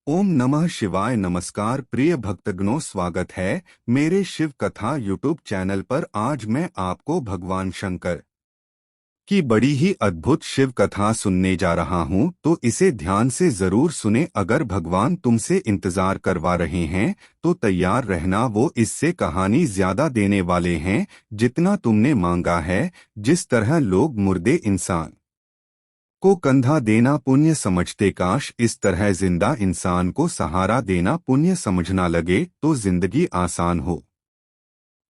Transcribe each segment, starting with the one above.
ओम नमः शिवाय। नमस्कार प्रिय भक्तगणों, स्वागत है मेरे शिव कथा यूट्यूब चैनल पर। आज मैं आपको भगवान शंकर की बड़ी ही अद्भुत शिव कथा सुनने जा रहा हूं, तो इसे ध्यान से जरूर सुने। अगर भगवान तुमसे इंतजार करवा रहे हैं तो तैयार रहना, वो इससे कहानी ज्यादा देने वाले हैं जितना तुमने मांगा है। जिस तरह लोग मुर्दे इंसान को कंधा देना पुण्य समझते, काश इस तरह जिंदा इंसान को सहारा देना पुण्य समझना लगे तो जिंदगी आसान हो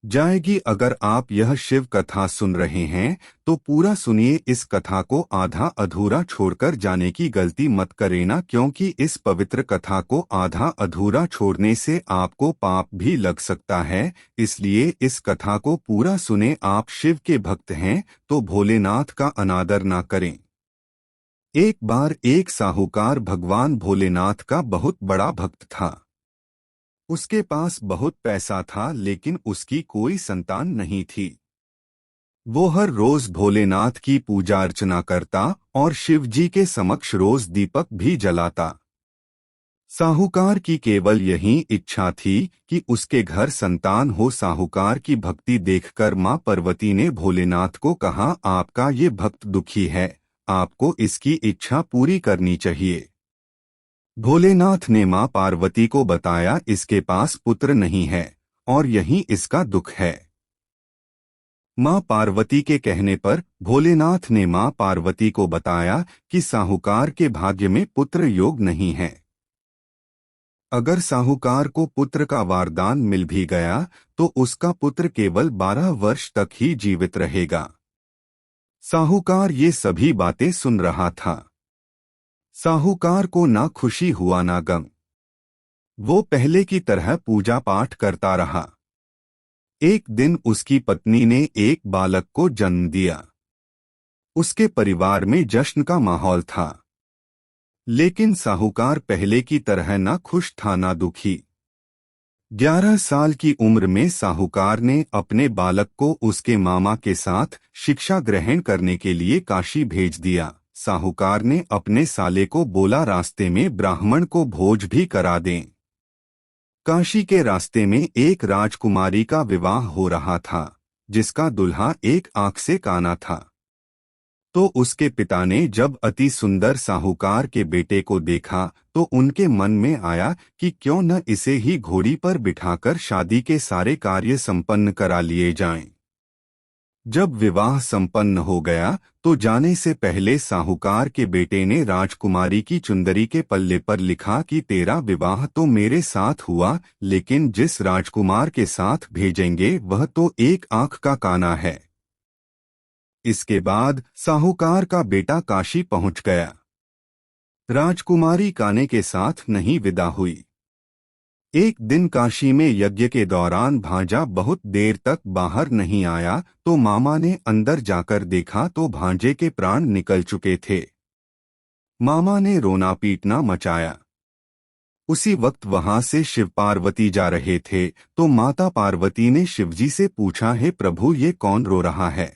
जाएगी। अगर आप यह शिव कथा सुन रहे हैं तो पूरा सुनिए। इस कथा को आधा अधूरा छोड़कर जाने की गलती मत करेना, क्योंकि इस पवित्र कथा को आधा अधूरा छोड़ने से आपको पाप भी लग सकता है। इसलिए इस कथा को पूरा सुने। आप शिव के भक्त हैं तो भोलेनाथ का अनादर ना करें। एक बार एक साहूकार भगवान भोलेनाथ का बहुत बड़ा भक्त था। उसके पास बहुत पैसा था, लेकिन उसकी कोई संतान नहीं थी। वो हर रोज भोलेनाथ की पूजा अर्चना करता और शिव जी के समक्ष रोज दीपक भी जलाता। साहूकार की केवल यही इच्छा थी कि उसके घर संतान हो। साहूकार की भक्ति देखकर मां पार्वती ने भोलेनाथ को कहा, आपका ये भक्त दुखी है, आपको इसकी इच्छा पूरी करनी चाहिए। भोलेनाथ ने मां पार्वती को बताया, इसके पास पुत्र नहीं है और यही इसका दुख है। मां पार्वती के कहने पर भोलेनाथ ने मां पार्वती को बताया कि साहूकार के भाग्य में पुत्र योग नहीं है। अगर साहूकार को पुत्र का वरदान मिल भी गया तो उसका पुत्र केवल 12 वर्ष तक ही जीवित रहेगा। साहूकार ये सभी बातें सुन रहा था। साहूकार को ना खुशी हुआ ना गम। वो पहले की तरह पूजा पाठ करता रहा। एक दिन उसकी पत्नी ने एक बालक को जन्म दिया। उसके परिवार में जश्न का माहौल था, लेकिन साहूकार पहले की तरह ना खुश था ना दुखी। 11 साल की उम्र में साहूकार ने अपने बालक को उसके मामा के साथ शिक्षा ग्रहण करने के लिए काशी भेज दिया। साहूकार ने अपने साले को बोला, रास्ते में ब्राह्मण को भोज भी करा दें। काशी के रास्ते में एक राजकुमारी का विवाह हो रहा था, जिसका दुल्हा एक आंख से काना था। तो उसके पिता ने जब अति सुंदर साहूकार के बेटे को देखा तो उनके मन में आया कि क्यों न इसे ही घोड़ी पर बिठाकर शादी के सारे कार्य संपन्न करा लिए जाएं। जब विवाह संपन्न हो गया तो जाने से पहले साहूकार के बेटे ने राजकुमारी की चुंदरी के पल्ले पर लिखा कि तेरा विवाह तो मेरे साथ हुआ, लेकिन जिस राजकुमार के साथ भेजेंगे वह तो एक आंख का काना है। इसके बाद साहूकार का बेटा काशी पहुंच गया। राजकुमारी काने के साथ नहीं विदा हुई। एक दिन काशी में यज्ञ के दौरान भांजा बहुत देर तक बाहर नहीं आया तो मामा ने अंदर जाकर देखा तो भांजे के प्राण निकल चुके थे। मामा ने रोना पीटना मचाया। उसी वक्त वहां से शिव पार्वती जा रहे थे तो माता पार्वती ने शिवजी से पूछा, हे प्रभु, ये कौन रो रहा है?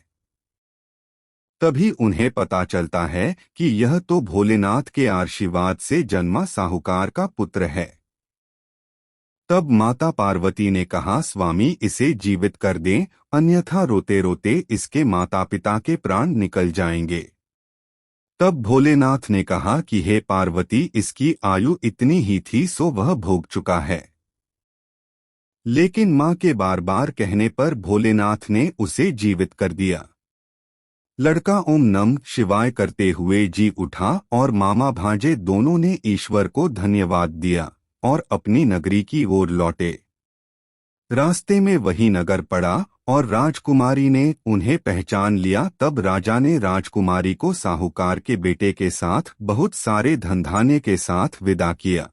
तभी उन्हें पता चलता है कि यह तो भोलेनाथ के आशीर्वाद से जन्मा साहूकार का पुत्र है। तब माता पार्वती ने कहा, स्वामी इसे जीवित कर दें, अन्यथा रोते रोते इसके माता पिता के प्राण निकल जाएंगे। तब भोलेनाथ ने कहा कि हे पार्वती, इसकी आयु इतनी ही थी सो वह भोग चुका है। लेकिन मां के बार बार कहने पर भोलेनाथ ने उसे जीवित कर दिया। लड़का ओम नमः शिवाय करते हुए जी उठा और मामा भांजे दोनों ने ईश्वर को धन्यवाद दिया और अपनी नगरी की ओर लौटे। रास्ते में वही नगर पड़ा और राजकुमारी ने उन्हें पहचान लिया। तब राजा ने राजकुमारी को साहूकार के बेटे के साथ बहुत सारे धनधान्य के साथ विदा किया।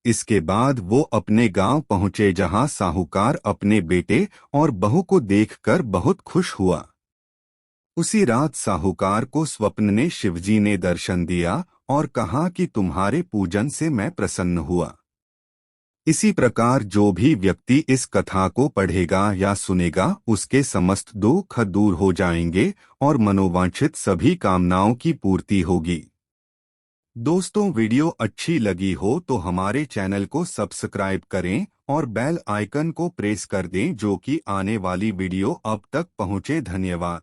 इसके बाद वो अपने गांव पहुंचे, जहां साहूकार अपने बेटे और बहू को देखकर बहुत खुश हुआ। उसी रात साहूकार को स्वप्न में शिवजी ने दर्शन दिया और कहा कि तुम्हारे पूजन से मैं प्रसन्न हुआ। इसी प्रकार जो भी व्यक्ति इस कथा को पढ़ेगा या सुनेगा उसके समस्त दुख दूर हो जाएंगे और मनोवांछित सभी कामनाओं की पूर्ति होगी। दोस्तों, वीडियो अच्छी लगी हो तो हमारे चैनल को सब्सक्राइब करें और बेल आइकन को प्रेस कर दें जो कि आने वाली वीडियो अब तक पहुंचे। धन्यवाद।